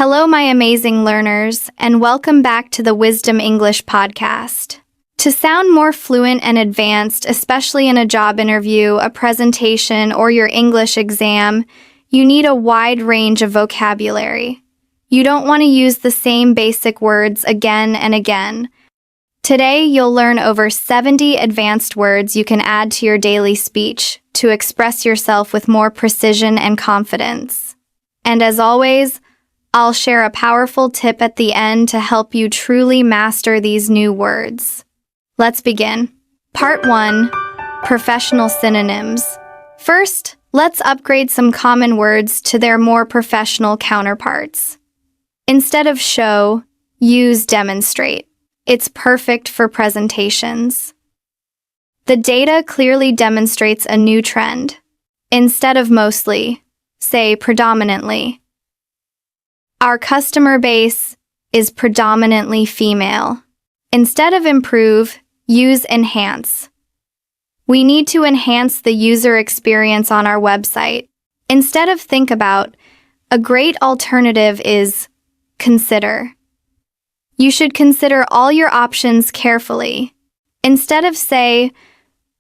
Hello, my amazing learners, and welcome back to the Wisdom English podcast. To sound more fluent and advanced, especially in a job interview, a presentation, or your English exam, you need a wide range of vocabulary. You don't want to use the same basic words again and again. Today, you'll learn over 70 advanced words you can add to your daily speech to express yourself with more precision and confidence. And as always, I'll share a powerful tip at the end to help you truly master these new words. Let's begin. Part 1. Professional synonyms. First, let's upgrade some common words to their more professional counterparts. Instead of show, use demonstrate. It's perfect for presentations. The data clearly demonstrates a new trend. Instead of mostly, say predominantly. Our customer base is predominantly female. Instead of improve, use enhance. We need to enhance the user experience on our website. Instead of think about, a great alternative is consider. You should consider all your options carefully. Instead of say,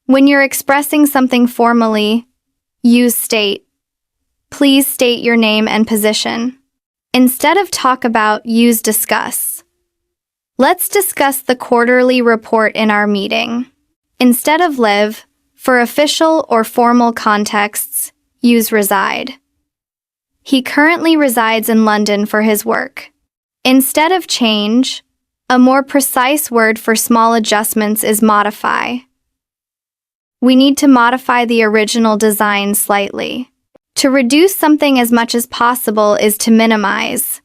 when you're expressing something formally, use state. Please state your name and position. Instead of talk about, use discuss. Let's discuss the quarterly report in our meeting. Instead of live, for official or formal contexts, use reside. He currently resides in London for his work. Instead of change, a more precise word for small adjustments is modify. We need to modify the original design slightly. To reduce something as much as possible is to minimize.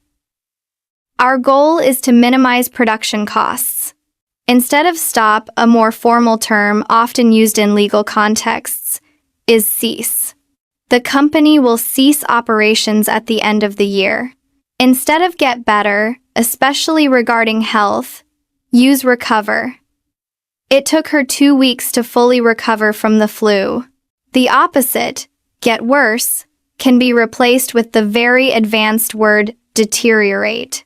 Our goal is to minimize production costs. Instead of stop, a more formal term often used in legal contexts is cease. The company will cease operations at the end of the year. Instead of get better, especially regarding health, use recover. It took her 2 weeks to fully recover from the flu. The opposite, get worse, can be replaced with the very advanced word deteriorate.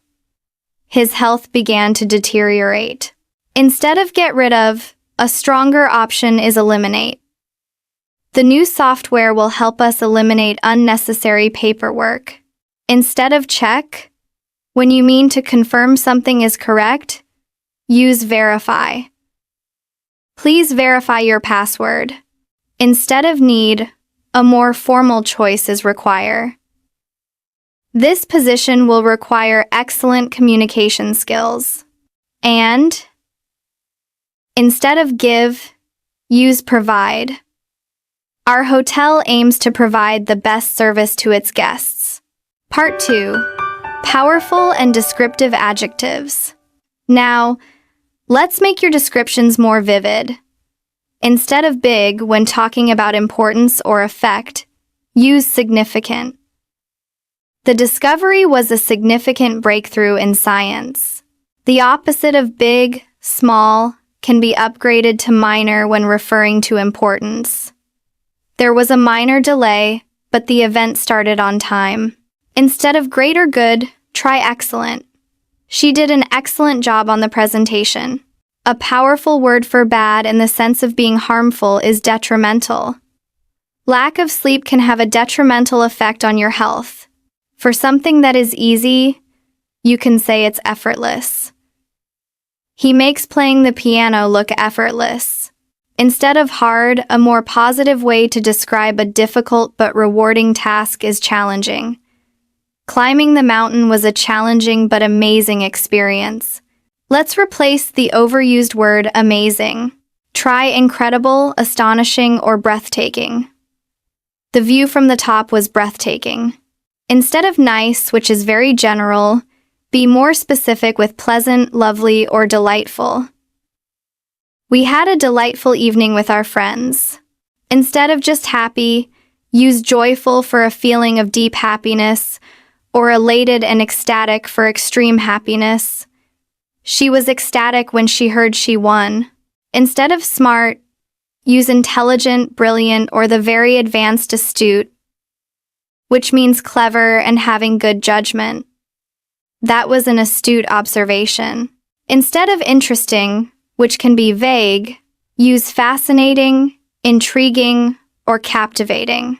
His health began to deteriorate. Instead of get rid of, a stronger option is eliminate. The new software will help us eliminate unnecessary paperwork. Instead of check, when you mean to confirm something is correct, use verify. Please verify your password. Instead of need, a more formal choice is required. This position will require excellent communication skills. And instead of give, use provide. Our hotel aims to provide the best service to its guests. Part 2. Powerful and descriptive adjectives. Now, let's make your descriptions more vivid. Instead of big when talking about importance or effect, use significant. The discovery was a significant breakthrough in science. The opposite of big, small, can be upgraded to minor when referring to importance. There was a minor delay, but the event started on time. Instead of great or good, try excellent. She did an excellent job on the presentation. A powerful word for bad in the sense of being harmful is detrimental. Lack of sleep can have a detrimental effect on your health. For something that is easy, you can say it's effortless. He makes playing the piano look effortless. Instead of hard, a more positive way to describe a difficult but rewarding task is challenging. Climbing the mountain was a challenging but amazing experience. Let's replace the overused word amazing. Try incredible, astonishing, or breathtaking. The view from the top was breathtaking. Instead of nice, which is very general, be more specific with pleasant, lovely, or delightful. We had a delightful evening with our friends. Instead of just happy, use joyful for a feeling of deep happiness, or elated and ecstatic for extreme happiness. She was ecstatic when she heard she won. Instead of smart, use intelligent, brilliant, or the very advanced astute, which means clever and having good judgment. That was an astute observation. Instead of interesting, which can be vague, use fascinating, intriguing, or captivating.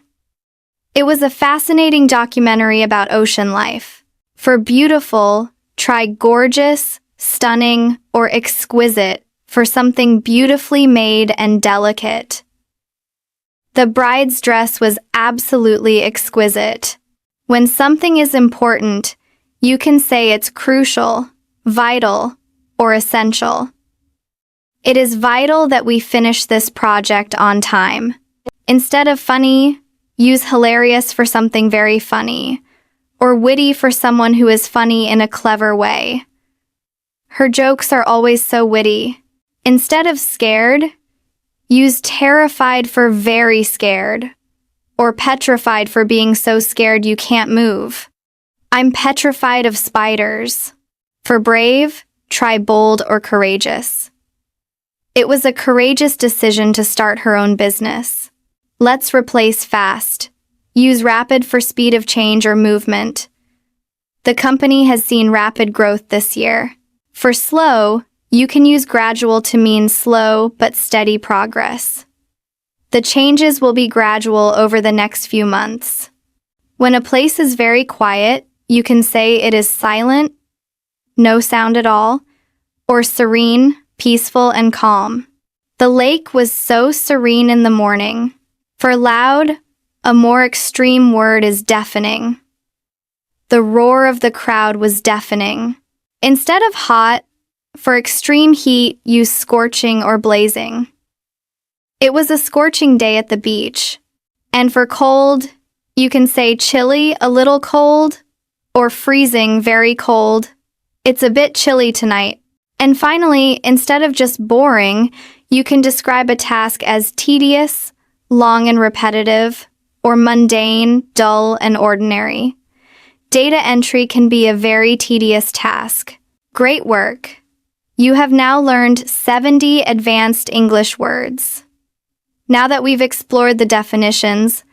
It was a fascinating documentary about ocean life. For beautiful, try gorgeous, stunning, or exquisite for something beautifully made and delicate. The bride's dress was absolutely exquisite. When something is important, you can say it's crucial, vital, or essential. It is vital that we finish this project on time. Instead of funny, use hilarious for something very funny, or witty for someone who is funny in a clever way. Her jokes are always so witty. Instead of scared, use terrified for very scared, or petrified for being so scared you can't move. I'm petrified of spiders. For brave, try bold or courageous. It was a courageous decision to start her own business. Let's replace fast. Use rapid for speed of change or movement. The company has seen rapid growth this year. For slow, you can use gradual to mean slow but steady progress. The changes will be gradual over the next few months. When a place is very quiet, you can say it is silent, no sound at all, or serene, peaceful, and calm. The lake was so serene in the morning. For loud, a more extreme word is deafening. The roar of the crowd was deafening. Instead of hot, for extreme heat, use scorching or blazing. It was a scorching day at the beach. And for cold, you can say chilly, a little cold, or freezing, very cold. It's a bit chilly tonight. And finally, instead of just boring, you can describe a task as tedious, long and repetitive, or mundane, dull, and ordinary. Data entry can be a very tedious task. Great work! You have now learned 70 advanced English words. Now that we've explored the definitions,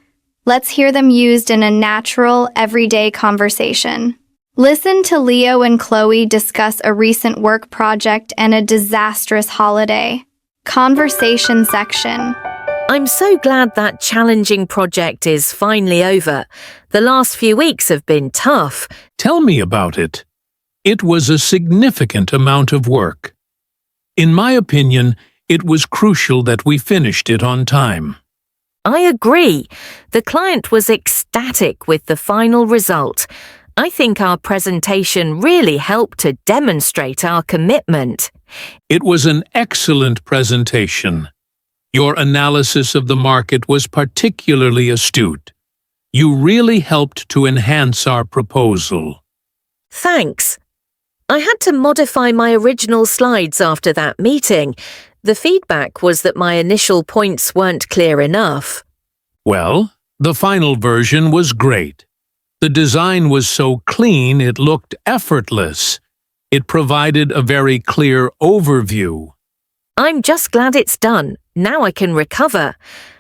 let's hear them used in a natural, everyday conversation. Listen to Leo and Chloe discuss a recent work project and a disastrous holiday. Conversation section. I'm so glad that challenging project is finally over. The last few weeks have been tough. Tell me about it. It was a significant amount of work. In my opinion, it was crucial that we finished it on time. I agree. The client was ecstatic with the final result. I think our presentation really helped to demonstrate our commitment. It was an excellent presentation. Your analysis of the market was particularly astute. You really helped to enhance our proposal. Thanks. I had to modify my original slides after that meeting. The feedback was that my initial points weren't clear enough. Well, the final version was great. The design was so clean it looked effortless. It provided a very clear overview. I'm just glad it's done. Now I can recover.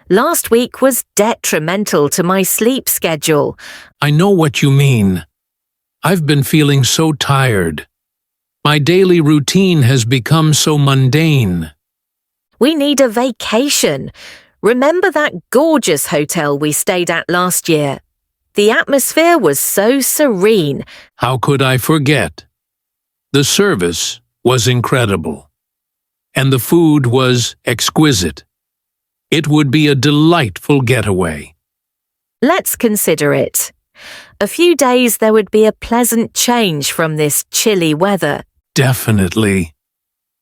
Last week was detrimental to my sleep schedule. I know what you mean. I've been feeling so tired. My daily routine has become so mundane. We need a vacation. Remember that gorgeous hotel we stayed at last year? The atmosphere was so serene. How could I forget? The service was incredible. And the food was exquisite. It would be a delightful getaway. Let's consider it. A few days there would be a pleasant change from this chilly weather. Definitely.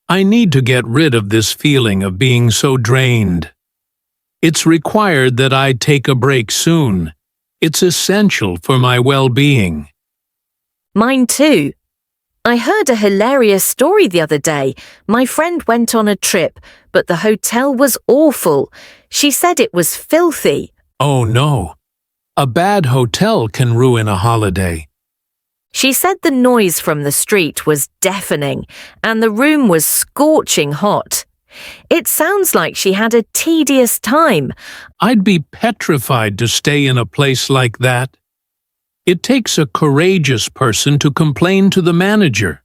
I need to get rid of this feeling of being so drained. It's required that I take a break soon. It's essential for my well-being. Mine too. I heard a hilarious story the other day. My friend went on a trip, but the hotel was awful. She said it was filthy. Oh no. A bad hotel can ruin a holiday. She said the noise from the street was deafening and the room was scorching hot. It sounds like she had a tedious time. I'd be petrified to stay in a place like that. It takes a courageous person to complain to the manager.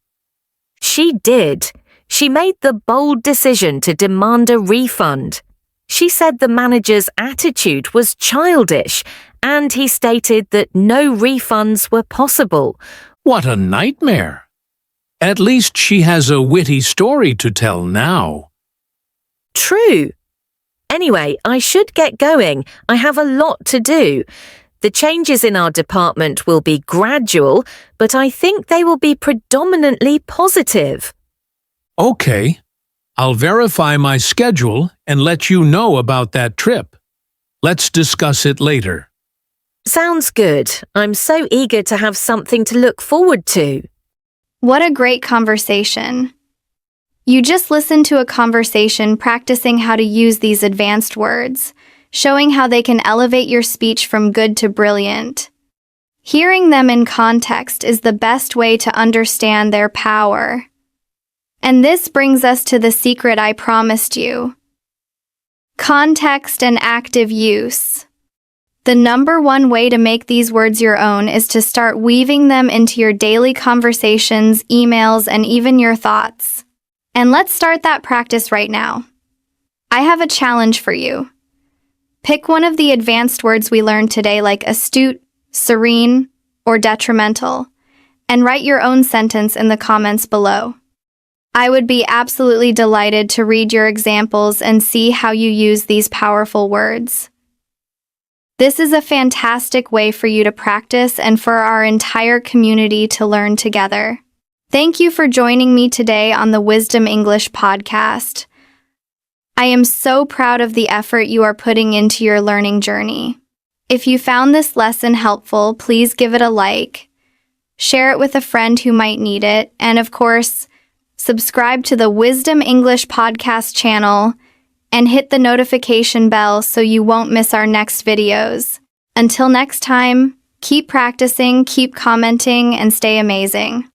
She did. She made the bold decision to demand a refund. She said the manager's attitude was childish, and he stated that no refunds were possible. What a nightmare! At least she has a witty story to tell now. True. Anyway, I should get going. I have a lot to do. The changes in our department will be gradual, but I think they will be predominantly positive. Okay. I'll verify my schedule and let you know about that trip. Let's discuss it later. Sounds good. I'm so eager to have something to look forward to. What a great conversation. You just listened to a conversation practicing how to use these advanced words, showing how they can elevate your speech from good to brilliant. Hearing them in context is the best way to understand their power. And this brings us to the secret I promised you. Context and active use. The number one way to make these words your own is to start weaving them into your daily conversations, emails, and even your thoughts. And let's start that practice right now. I have a challenge for you. Pick one of the advanced words we learned today, like astute, serene, or detrimental, and write your own sentence in the comments below. I would be absolutely delighted to read your examples and see how you use these powerful words. This is a fantastic way for you to practice and for our entire community to learn together. Thank you for joining me today on the Wisdom English podcast. I am so proud of the effort you are putting into your learning journey. If you found this lesson helpful, please give it a like, share it with a friend who might need it, and of course, subscribe to the Wisdom English podcast channel and hit the notification bell so you won't miss our next videos. Until next time, keep practicing, keep commenting, and stay amazing.